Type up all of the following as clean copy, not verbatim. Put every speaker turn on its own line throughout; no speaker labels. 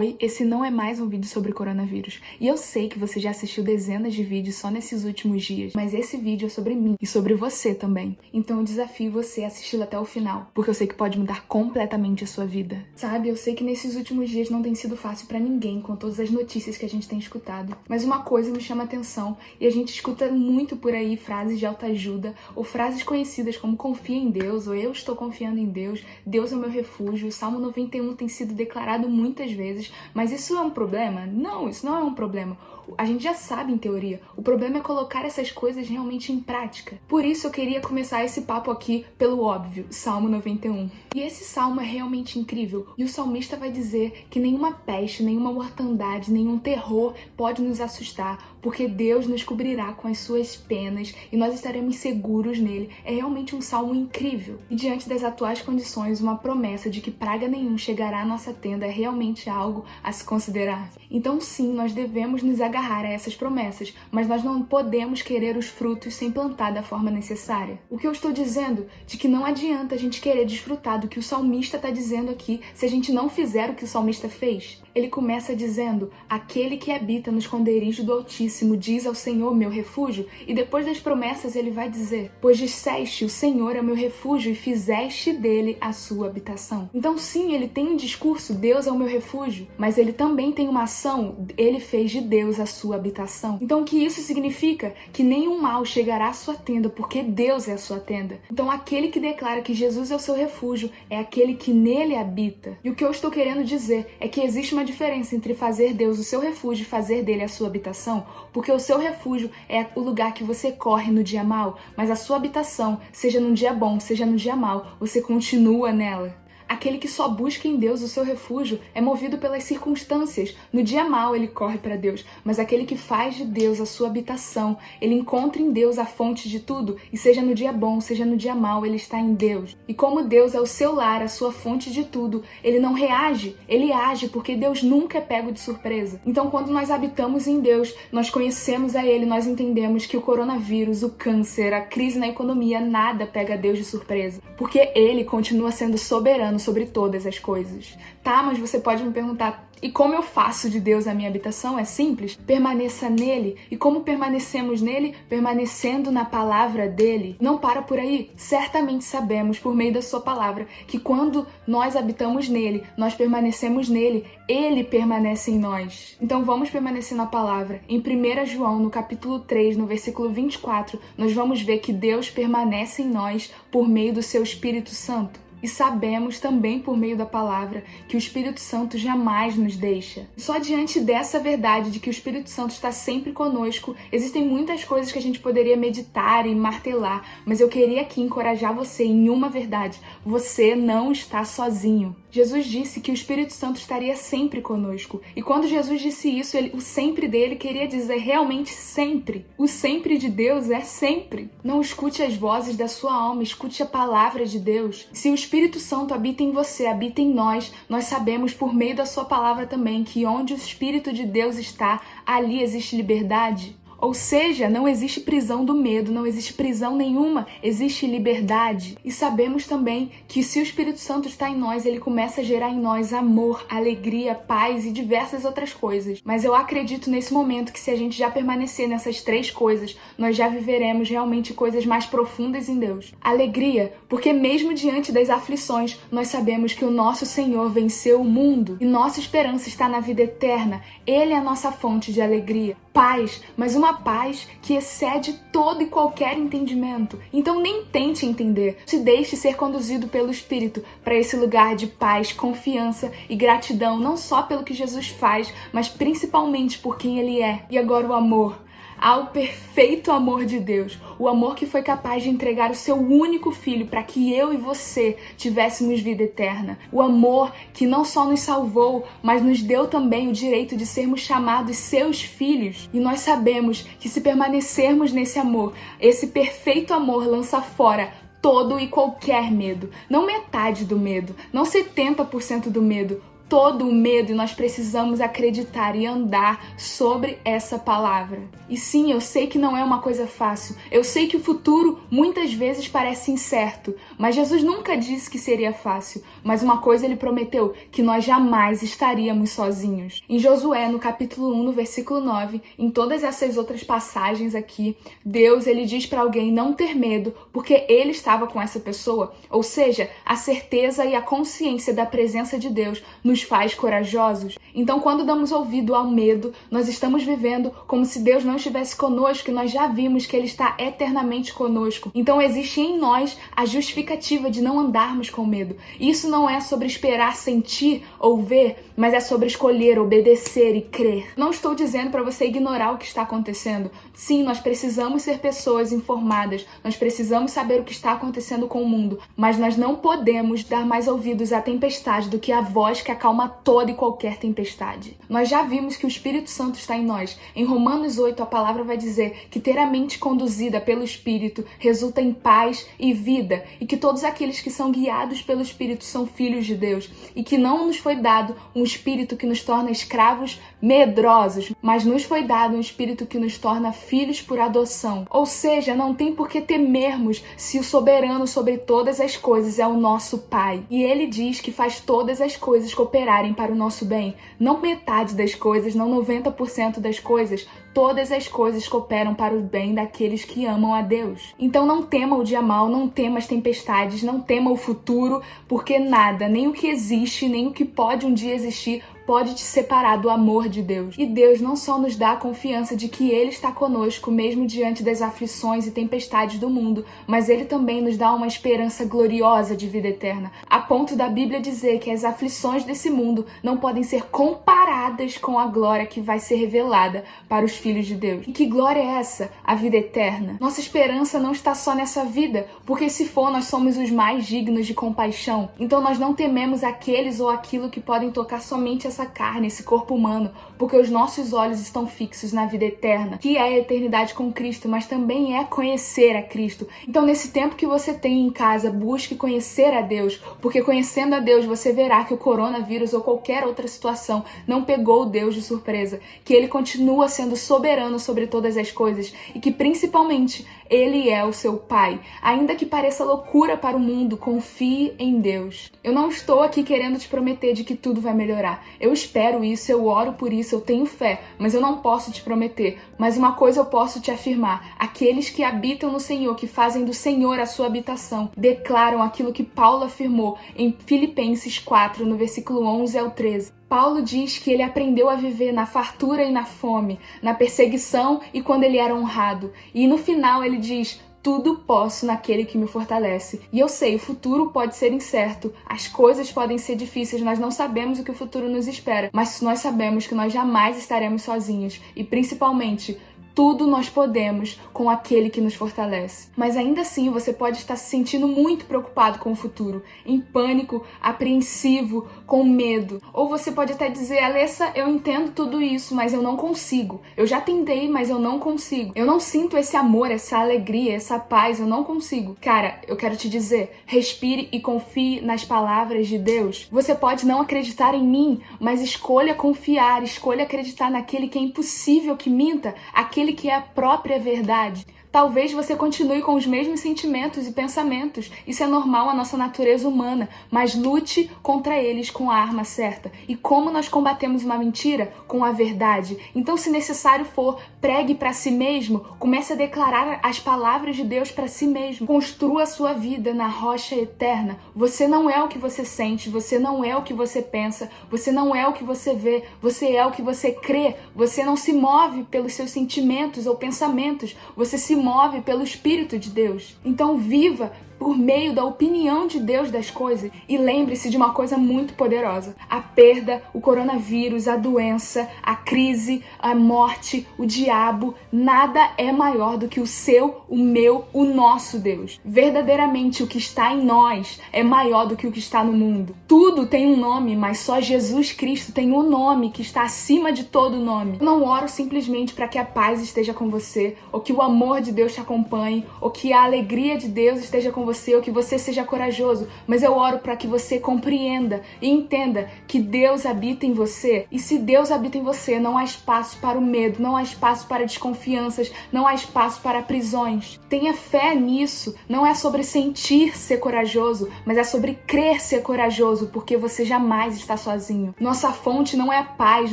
Oi, esse não é mais um vídeo sobre coronavírus. E eu sei que você já assistiu dezenas de vídeos só nesses últimos dias, mas esse vídeo é sobre mim e sobre você também. Então eu desafio você a assisti-lo até o final, porque eu sei que pode mudar completamente a sua vida. Sabe, eu sei que nesses últimos dias não tem sido fácil pra ninguém com todas as notícias que a gente tem escutado. Mas uma coisa me chama a atenção, e a gente escuta muito por aí frases de autoajuda, ou frases conhecidas como confia em Deus, ou eu estou confiando em Deus, Deus é o meu refúgio. O Salmo 91 tem sido declarado muitas vezes. Mas isso é um problema? Não, isso não é um problema. A gente já sabe em teoria. O problema é colocar essas coisas realmente em prática. Por isso eu queria começar esse papo aqui pelo óbvio, Salmo 91. E esse salmo é realmente incrível. E o salmista vai dizer que nenhuma peste, nenhuma mortandade, nenhum terror pode nos assustar, porque Deus nos cobrirá com as suas penas e nós estaremos seguros nele. É realmente um salmo incrível. E diante das atuais condições, uma promessa de que praga nenhum chegará à nossa tenda é realmente algo a se considerar. Então sim, nós devemos nos agarrar a essas promessas, mas nós não podemos querer os frutos sem plantar da forma necessária. O que eu estou dizendo? De que não adianta a gente querer desfrutar do que o salmista está dizendo aqui se a gente não fizer o que o salmista fez. Ele começa dizendo: aquele que habita no esconderijo do Altíssimo diz ao Senhor meu refúgio, e depois das promessas ele vai dizer: pois disseste, o Senhor é o meu refúgio, e fizeste dele a sua habitação. Então sim, ele tem um discurso, Deus é o meu refúgio, mas ele também tem uma ação, ele fez de Deus a sua habitação. Então o que isso significa? Que nenhum mal chegará à sua tenda, porque Deus é a sua tenda. Então aquele que declara que Jesus é o seu refúgio é aquele que nele habita. E o que eu estou querendo dizer é que existe uma diferença entre fazer Deus o seu refúgio e fazer dele a sua habitação, porque o seu refúgio é o lugar que você corre no dia mau, mas a sua habitação, seja num dia bom, seja no dia mau, você continua nela. Aquele que só busca em Deus o seu refúgio é movido pelas circunstâncias. No dia mau ele corre para Deus, mas aquele que faz de Deus a sua habitação, ele encontra em Deus a fonte de tudo, e seja no dia bom, seja no dia mau, ele está em Deus. E como Deus é o seu lar, a sua fonte de tudo, ele não reage, ele age, porque Deus nunca é pego de surpresa. Então quando nós habitamos em Deus, nós conhecemos a Ele, nós entendemos que o coronavírus, o câncer, a crise na economia, nada pega Deus de surpresa, porque Ele continua sendo soberano sobre todas as coisas. Tá, mas você pode me perguntar: e como eu faço de Deus a minha habitação? É simples. Permaneça nele. E como permanecemos nele? Permanecendo na palavra dele. Não para por aí. Certamente sabemos, por meio da sua palavra, que quando nós habitamos nele, nós permanecemos nele, ele permanece em nós. Então vamos permanecer na palavra. Em 1 João, no capítulo 3, no versículo 24, nós vamos ver que Deus permanece em nós por meio do seu Espírito Santo. E sabemos também por meio da palavra que o Espírito Santo jamais nos deixa. Só diante dessa verdade de que o Espírito Santo está sempre conosco, existem muitas coisas que a gente poderia meditar e martelar, mas eu queria aqui encorajar você em uma verdade: você não está sozinho. Jesus disse que o Espírito Santo estaria sempre conosco. E quando Jesus disse isso, o sempre dele queria dizer realmente sempre. O sempre de Deus é sempre. Não escute as vozes da sua alma, escute a palavra de Deus. Se o Espírito Santo habita em você, habita em nós, nós sabemos por meio da sua palavra também que onde o Espírito de Deus está, ali existe liberdade. Ou seja, não existe prisão do medo, não existe prisão nenhuma, existe liberdade. E sabemos também que se o Espírito Santo está em nós, ele começa a gerar em nós amor, alegria, paz e diversas outras coisas. Mas eu acredito nesse momento que se a gente já permanecer nessas três coisas, nós já viveremos realmente coisas mais profundas em Deus. Alegria, porque mesmo diante das aflições, nós sabemos que o nosso Senhor venceu o mundo e nossa esperança está na vida eterna. Ele é a nossa fonte de alegria. Paz, mas uma paz que excede todo e qualquer entendimento. Então nem tente entender. Se deixe ser conduzido pelo Espírito para esse lugar de paz, confiança e gratidão, não só pelo que Jesus faz, mas principalmente por quem Ele é. E agora o amor. Ao perfeito amor de Deus, o amor que foi capaz de entregar o seu único filho para que eu e você tivéssemos vida eterna. O amor que não só nos salvou, mas nos deu também o direito de sermos chamados seus filhos. E nós sabemos que se permanecermos nesse amor, esse perfeito amor lança fora todo e qualquer medo. Não metade do medo, não 70% do medo, todo o medo e nós precisamos acreditar e andar sobre essa palavra. E sim, eu sei que não é uma coisa fácil. Eu sei que o futuro muitas vezes parece incerto, mas Jesus nunca disse que seria fácil. Mas uma coisa ele prometeu, que nós jamais estaríamos sozinhos. Em Josué, no capítulo 1, no versículo 9, em todas essas outras passagens aqui, Deus ele diz para alguém não ter medo, porque ele estava com essa pessoa. Ou seja, a certeza e a consciência da presença de Deus nos faz corajosos. Então, quando damos ouvido ao medo, nós estamos vivendo como se Deus não estivesse conosco e nós já vimos que Ele está eternamente conosco. Então, existe em nós a justificativa de não andarmos com medo. Isso não é sobre esperar, sentir ou ver, mas é sobre escolher, obedecer e crer. Não estou dizendo para você ignorar o que está acontecendo. Sim, nós precisamos ser pessoas informadas, nós precisamos saber o que está acontecendo com o mundo, mas nós não podemos dar mais ouvidos à tempestade do que a voz que acalma toda e qualquer tempestade. Nós já vimos que o Espírito Santo está em nós. Em Romanos 8, a palavra vai dizer que ter a mente conduzida pelo Espírito resulta em paz e vida, e que todos aqueles que são guiados pelo Espírito são filhos de Deus, e que não nos foi dado um espírito que nos torna escravos medrosos, mas nos foi dado um espírito que nos torna filhos por adoção. Ou seja, não tem por que temermos se o soberano sobre todas as coisas é o nosso Pai. E ele diz que faz todas as coisas cooperarem para o nosso bem. Não metade das coisas, não 90% das coisas. Todas as coisas cooperam para o bem daqueles que amam a Deus. Então não tema o dia mau, não tema as tempestades, não tema o futuro, porque nada, nem o que existe, nem o que pode um dia existir, pode te separar do amor de Deus. E Deus não só nos dá a confiança de que Ele está conosco, mesmo diante das aflições e tempestades do mundo, mas Ele também nos dá uma esperança gloriosa de vida eterna, a ponto da Bíblia dizer que as aflições desse mundo não podem ser comparadas com a glória que vai ser revelada para os filhos de Deus. E que glória é essa? A vida eterna. Nossa esperança não está só nessa vida, porque se for, nós somos os mais dignos de compaixão. Então nós não tememos aqueles ou aquilo que podem tocar somente essa carne, esse corpo humano, porque os nossos olhos estão fixos na vida eterna, que é a eternidade com Cristo, mas também é conhecer a Cristo. Então, nesse tempo que você tem em casa, busque conhecer a Deus, porque conhecendo a Deus, você verá que o coronavírus ou qualquer outra situação não pegou Deus de surpresa, que Ele continua sendo soberano sobre todas as coisas e que, principalmente, Ele é o seu Pai. Ainda que pareça loucura para o mundo, confie em Deus. Eu não estou aqui querendo te prometer de que tudo vai melhorar. Eu espero isso, eu oro por isso, eu tenho fé, mas eu não posso te prometer. Mas uma coisa eu posso te afirmar: aqueles que habitam no Senhor, que fazem do Senhor a sua habitação, declaram aquilo que Paulo afirmou em Filipenses 4, no versículo 11 ao 13. Paulo diz que ele aprendeu a viver na fartura e na fome, na perseguição e quando ele era honrado. E no final ele diz: tudo posso naquele que me fortalece. E eu sei, o futuro pode ser incerto, as coisas podem ser difíceis, nós não sabemos o que o futuro nos espera, mas nós sabemos que nós jamais estaremos sozinhos e, principalmente, tudo nós podemos com aquele que nos fortalece. Mas ainda assim, você pode estar se sentindo muito preocupado com o futuro, em pânico, apreensivo, com medo. Ou você pode até dizer: Alessa, eu entendo tudo isso, mas eu não consigo. Eu já tentei, mas eu não consigo. Eu não sinto esse amor, essa alegria, essa paz, eu não consigo. Cara, eu quero te dizer, respire e confie nas palavras de Deus. Você pode não acreditar em mim, mas escolha confiar, escolha acreditar naquele que é impossível que minta, aquele que é a própria verdade. Talvez você continue com os mesmos sentimentos e pensamentos. Isso é normal, a nossa natureza humana. Mas lute contra eles com a arma certa. E como nós combatemos uma mentira? Com a verdade. Então, se necessário for, pregue para si mesmo. Comece a declarar as palavras de Deus para si mesmo. Construa a sua vida na rocha eterna. Você não é o que você sente. Você não é o que você pensa. Você não é o que você vê. Você é o que você crê. Você não se move pelos seus sentimentos ou pensamentos. Você se move pelo Espírito de Deus. Então viva por meio da opinião de Deus das coisas. E lembre-se de uma coisa muito poderosa: a perda, o coronavírus, a doença, a crise, a morte, o diabo, nada é maior do que o seu, o meu, o nosso Deus. Verdadeiramente, o que está em nós é maior do que o que está no mundo. Tudo tem um nome, mas só Jesus Cristo tem um nome que está acima de todo nome. Eu não oro simplesmente para que a paz esteja com você, ou que o amor de Deus te acompanhe, ou que a alegria de Deus esteja com você ou que você seja corajoso, mas eu oro para que você compreenda e entenda que Deus habita em você. E se Deus habita em você, não há espaço para o medo, não há espaço para desconfianças, não há espaço para prisões. Tenha fé nisso. Não é sobre sentir ser corajoso, mas é sobre crer ser corajoso, porque você jamais está sozinho. Nossa fonte não é a paz,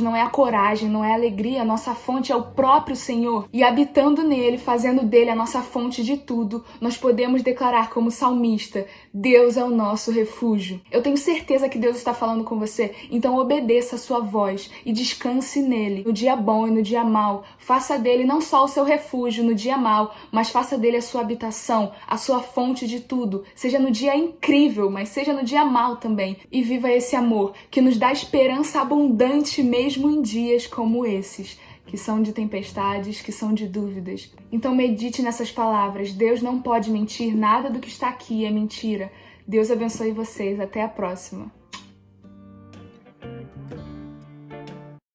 não é a coragem, não é a alegria. Nossa fonte é o próprio Senhor. E habitando nele, fazendo dele a nossa fonte de tudo, nós podemos declarar como salmista: Deus é o nosso refúgio. Eu tenho certeza que Deus está falando com você, então obedeça a sua voz e descanse nele, no dia bom e no dia mau. Faça dele não só o seu refúgio no dia mau, mas faça dele a sua habitação, a sua fonte de tudo. Seja no dia incrível, mas seja no dia mau também. E viva esse amor que nos dá esperança abundante mesmo em dias como esses, que são de tempestades, que são de dúvidas. Então medite nessas palavras. Deus não pode mentir, nada do que está aqui é mentira. Deus abençoe vocês. Até a próxima.